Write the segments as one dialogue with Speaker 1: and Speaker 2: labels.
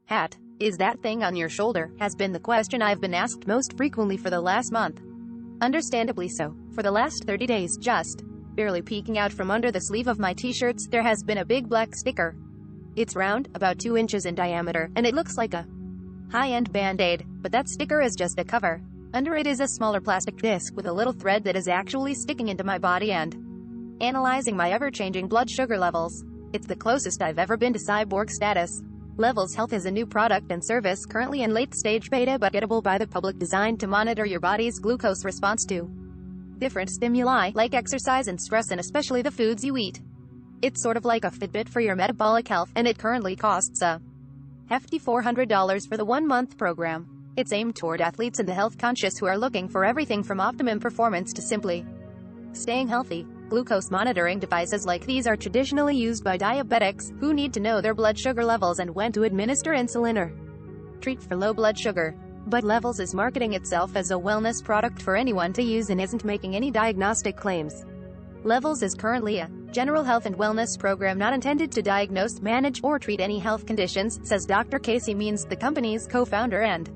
Speaker 1: Hat. Is that thing on your shoulder? Has been the question I've been asked most frequently for the last month. Understandably so. For the last 30 days, just barely peeking out from under the sleeve of my t-shirts, there has been a big black sticker. It's round, about 2 inches in diameter, and it looks like a high-end band-aid, but that sticker is just a cover. Under it is a smaller plastic disc with a little thread that is actually sticking into my body and analyzing my ever-changing blood sugar levels. It's the closest I've ever been to cyborg status. Levels Health is a new product and service currently in late-stage beta but gettable by the public, designed to monitor your body's glucose response to different stimuli, like exercise and stress, and especially the foods you eat. It's sort of like a Fitbit for your metabolic health, and it currently costs a hefty $400 for the 1-month program. It's aimed toward athletes and the health-conscious who are looking for everything from optimum performance to simply staying healthy. Glucose monitoring devices like these are traditionally used by diabetics, who need to know their blood sugar levels and when to administer insulin or treat for low blood sugar. But Levels is marketing itself as a wellness product for anyone to use and isn't making any diagnostic claims. Levels is currently a general health and wellness program not intended to diagnose, manage, or treat any health conditions, says Dr. Casey Means, the company's co-founder and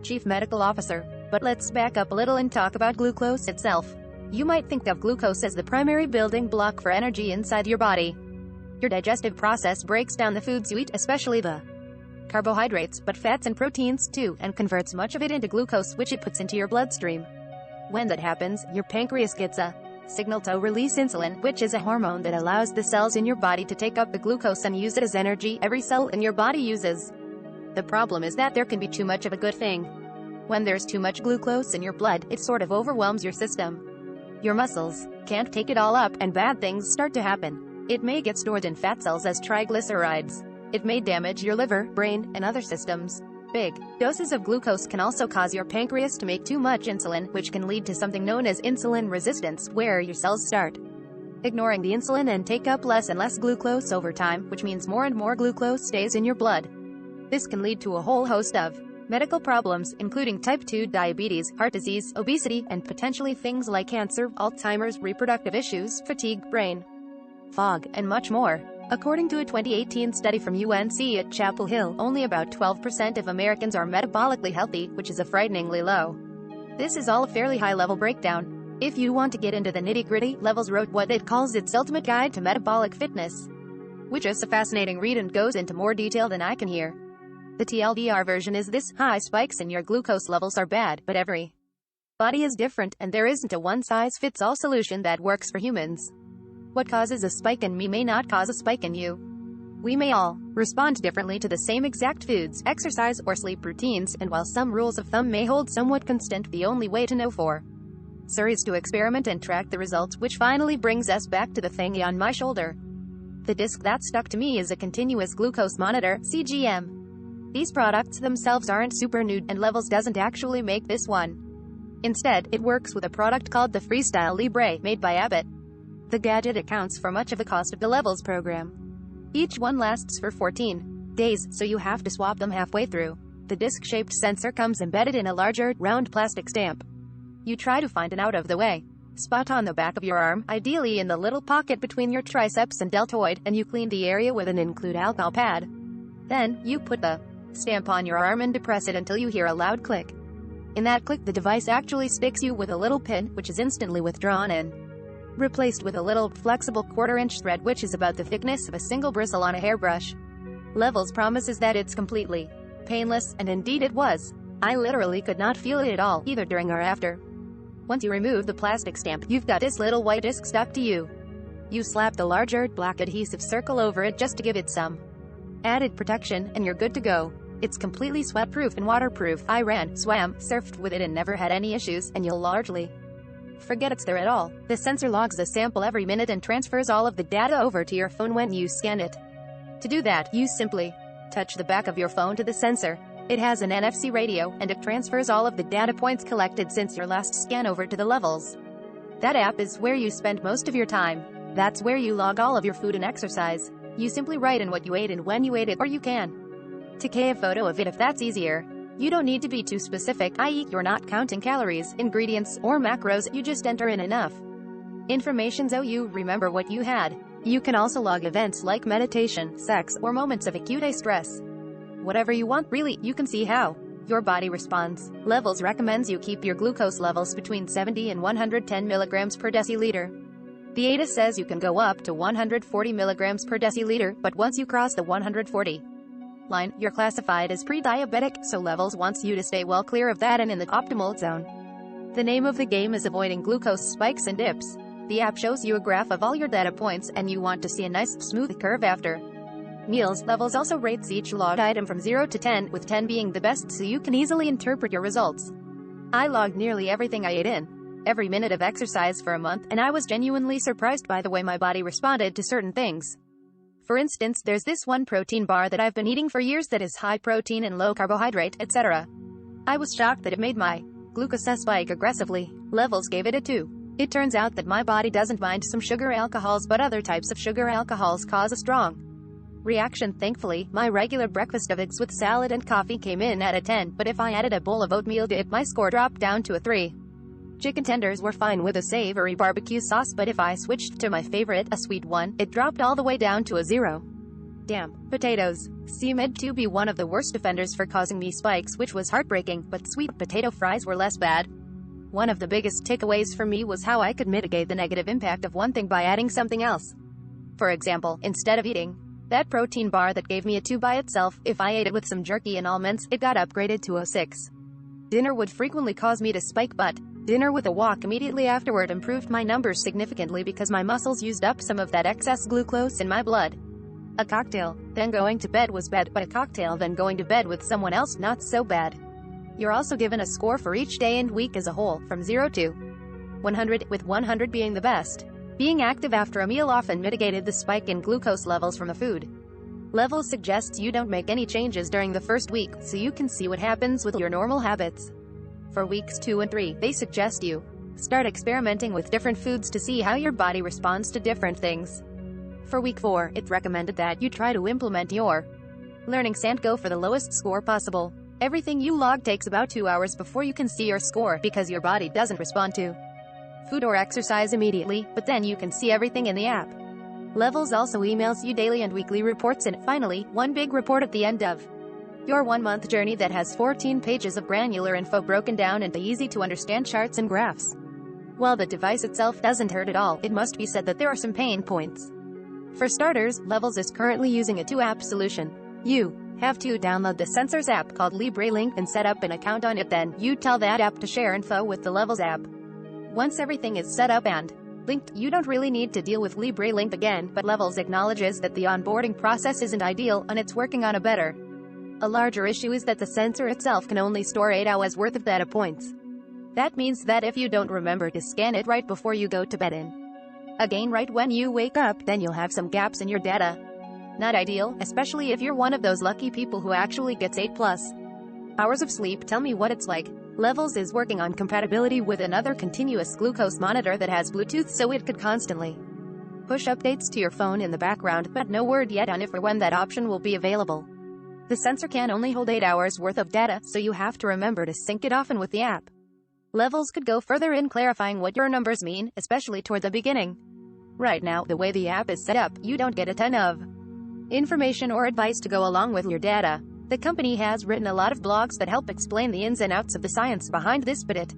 Speaker 1: chief medical officer. But let's back up a little and talk about glucose itself. You might think of glucose as the primary building block for energy inside your body. Your digestive process breaks down the foods you eat, especially the carbohydrates, but fats and proteins too, and converts much of it into glucose, which it puts into your bloodstream. When that happens, your pancreas gets a signal to release insulin, which is a hormone that allows the cells in your body to take up the glucose and use it as energy every cell in your body uses. The problem is that there can be too much of a good thing. When there's too much glucose in your blood, it sort of overwhelms your system. Your muscles can't take it all up, and bad things start to happen. It may get stored in fat cells as triglycerides. It may damage your liver, brain, and other systems. Big doses of glucose can also cause your pancreas to make too much insulin, which can lead to something known as insulin resistance, where your cells start ignoring the insulin and take up less and less glucose over time, which means more and more glucose stays in your blood. This can lead to a whole host of medical problems, including type 2 diabetes, heart disease, obesity, and potentially things like cancer, Alzheimer's, reproductive issues, fatigue, brain fog, and much more. According to a 2018 study from UNC at Chapel Hill, only about 12% of Americans are metabolically healthy, which is a frighteningly low. This is all a fairly high-level breakdown. If you want to get into the nitty-gritty, Levels wrote what it calls its ultimate guide to metabolic fitness, which is a fascinating read and goes into more detail than I can hear. The TLDR version is this: high spikes in your glucose levels are bad, but every body is different, and there isn't a one-size-fits-all solution that works for humans. What causes a spike in me may not cause a spike in you. We may all respond differently to the same exact foods, exercise, or sleep routines, and while some rules of thumb may hold somewhat constant, the only way to know for sure is to experiment and track the results, which finally brings us back to the thingy on my shoulder. The disc that stuck to me is a continuous glucose monitor, CGM. These products themselves aren't super new, and Levels doesn't actually make this one. Instead, it works with a product called the Freestyle Libre, made by Abbott. The gadget accounts for much of the cost of the Levels program. Each one lasts for 14 days, so you have to swap them halfway through. The disc-shaped sensor comes embedded in a larger, round plastic stamp. You try to find an out-of-the-way spot on the back of your arm, ideally in the little pocket between your triceps and deltoid, and you clean the area with an include alcohol pad. Then, you put the stamp on your arm and depress it until you hear a loud click. In that click, the device actually sticks you with a little pin, which is instantly withdrawn and replaced with a little, flexible 1/4-inch thread, which is about the thickness of a single bristle on a hairbrush. Levels promises that it's completely painless, and indeed it was. I literally could not feel it at all, either during or after. Once you remove the plastic stamp, you've got this little white disc stuck to you. You slap the larger, black adhesive circle over it just to give it some added protection, and you're good to go. It's completely sweat-proof and waterproof. I ran, swam, surfed with it and never had any issues, and you'll largely forget it's there at all. The sensor logs a sample every minute and transfers all of the data over to your phone when you scan it. To do that, you simply touch the back of your phone to the sensor. It has an NFC radio, and it transfers all of the data points collected since your last scan over to the Levels. That app is where you spend most of your time. That's where you log all of your food and exercise. You simply write in what you ate and when you ate it, or you can take a photo of it if that's easier. You don't need to be too specific, i.e., you're not counting calories, ingredients, or macros, you just enter in enough information so you remember what you had. You can also log events like meditation, sex, or moments of acute stress. Whatever you want, really, you can see how your body responds. Levels recommends you keep your glucose levels between 70 and 110 milligrams per deciliter. The ADA says you can go up to 140 milligrams per deciliter, but once you cross the 140 line, you're classified as pre-diabetic, so Levels wants you to stay well clear of that and in the optimal zone. The name of the game is avoiding glucose spikes and dips. The app shows you a graph of all your data points, and you want to see a nice, smooth curve after meals. Levels also rates each logged item from 0 to 10, with 10 being the best, so you can easily interpret your results. I logged nearly everything I ate in every minute of exercise for a month, and I was genuinely surprised by the way my body responded to certain things. For instance, there's this one protein bar that I've been eating for years that is high protein and low carbohydrate, etc. I was shocked that it made my glucose spike aggressively. Levels gave it a 2. It turns out that my body doesn't mind some sugar alcohols, but other types of sugar alcohols cause a strong reaction. Thankfully, my regular breakfast of eggs with salad and coffee came in at a 10, but if I added a bowl of oatmeal dip, my score dropped down to a 3. Chicken tenders were fine with a savory barbecue sauce, but if I switched to my favorite, a sweet one, it dropped all the way down to a 0. Damn. Potatoes seemed to be one of the worst offenders for causing me spikes, which was heartbreaking, but sweet potato fries were less bad. One of the biggest takeaways for me was how I could mitigate the negative impact of one thing by adding something else. For example, instead of eating that protein bar that gave me a 2 by itself, if I ate it with some jerky and almonds, it got upgraded to a 6. Dinner would frequently cause me to spike, but dinner with a walk immediately afterward improved my numbers significantly because my muscles used up some of that excess glucose in my blood. A cocktail, then going to bed was bad, but a cocktail then going to bed with someone else, not so bad. You're also given a score for each day and week as a whole, from 0 to 100, with 100 being the best. Being active after a meal often mitigated the spike in glucose levels from the food. Levels suggests you don't make any changes during the first week, so you can see what happens with your normal habits. For weeks 2 and 3, they suggest you start experimenting with different foods to see how your body responds to different things. For week 4, it's recommended that you try to implement your learnings and go for the lowest score possible. Everything you log takes about 2 hours before you can see your score, because your body doesn't respond to food or exercise immediately, but then you can see everything in the app. Levels also emails you daily and weekly reports, and finally, one big report at the end of your 1-month journey that has 14 pages of granular info broken down into easy-to-understand charts and graphs. While the device itself doesn't hurt at all, it must be said that there are some pain points. For starters, Levels is currently using a 2-app solution. You have to download the Sensors app called Libre Link and set up an account on it. Then you tell that app to share info with the Levels app. Once everything is set up and linked, you don't really need to deal with Libre Link again, but Levels acknowledges that the onboarding process isn't ideal, and it's working on a better. A larger issue is that the sensor itself can only store 8 hours worth of data points. That means that if you don't remember to scan it right before you go to bed and again right when you wake up, then you'll have some gaps in your data. Not ideal, especially if you're one of those lucky people who actually gets 8+ hours of sleep. Tell me what it's like. Levels is working on compatibility with another continuous glucose monitor that has Bluetooth, so it could constantly push updates to your phone in the background, but no word yet on if or when that option will be available. The sensor can only hold 8 hours worth of data, so you have to remember to sync it often with the app. Levels could go further in clarifying what your numbers mean, especially toward the beginning. Right now, the way the app is set up, you don't get a ton of information or advice to go along with your data. The company has written a lot of blogs that help explain the ins and outs of the science behind this, but it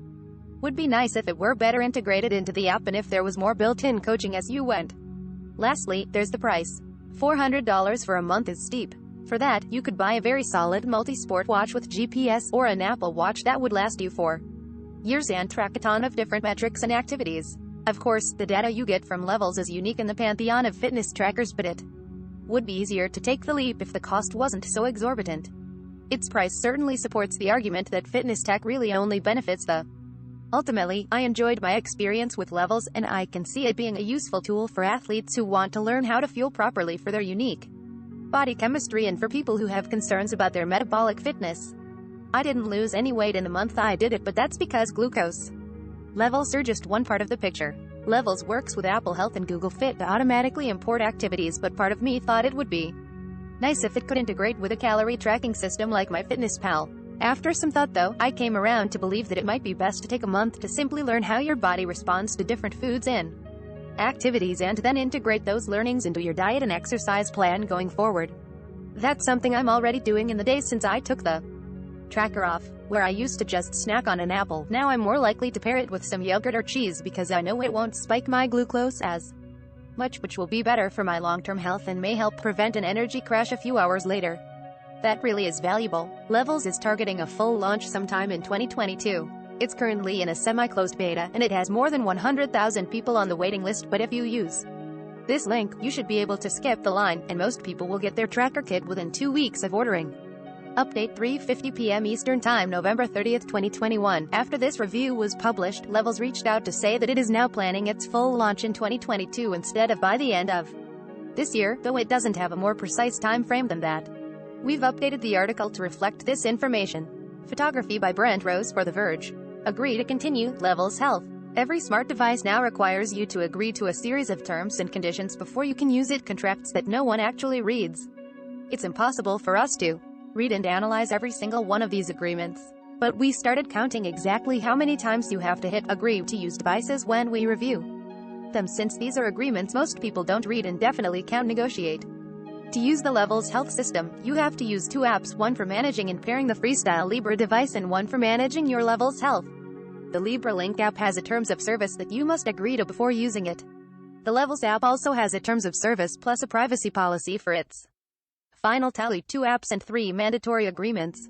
Speaker 1: would be nice if it were better integrated into the app and if there was more built-in coaching as you went. Lastly, there's the price. $400 for a month is steep. For that, you could buy a very solid multi-sport watch with GPS or an Apple Watch that would last you for years and track a ton of different metrics and activities. Of course, the data you get from Levels is unique in the pantheon of fitness trackers, but it would be easier to take the leap if the cost wasn't so exorbitant. Its price certainly supports the argument that fitness tech really only benefits the. Ultimately, I enjoyed my experience with Levels, and I can see it being a useful tool for athletes who want to learn how to fuel properly for their unique body chemistry and for people who have concerns about their metabolic fitness. I didn't lose any weight in the month I did it, but that's because glucose levels are just one part of the picture. Levels works with Apple Health and Google Fit to automatically import activities, but part of me thought it would be nice if it could integrate with a calorie tracking system like MyFitnessPal. After some thought though, I came around to believe that it might be best to take a month to simply learn how your body responds to different foods and activities, and then integrate those learnings into your diet and exercise plan going forward. That's something I'm already doing in the days since I took the tracker off. Where I used to just snack on an apple, now I'm more likely to pair it with some yogurt or cheese because I know it won't spike my glucose as much, which will be better for my long-term health and may help prevent an energy crash a few hours later. That really is valuable. Levels is targeting a full launch sometime in 2022. It's currently in a semi-closed beta, and it has more than 100,000 people on the waiting list, but if you use this link, you should be able to skip the line, and most people will get their tracker kit within 2 weeks of ordering. Update 3:50 p.m. Eastern Time, November 30, 2021. After this review was published, Levels reached out to say that it is now planning its full launch in 2022 instead of by the end of this year, though it doesn't have a more precise time frame than that. We've updated the article to reflect this information. Photography by Brent Rose for The Verge. Agree to continue. Levels Health. Every smart device now requires you to agree to a series of terms and conditions before you can use it, contracts that no one actually reads. It's impossible for us to read and analyze every single one of these agreements. But we started counting exactly how many times you have to hit agree to use devices when we review them. Since these are agreements most people don't read and definitely can't negotiate. To use the Levels Health system, you have to use 2 apps, one for managing and pairing the Freestyle Libre device and one for managing your Levels Health. The Libre Link app has a terms of service that you must agree to before using it. The Levels app also has a terms of service plus a privacy policy for its final tally, 2 apps and 3 mandatory agreements.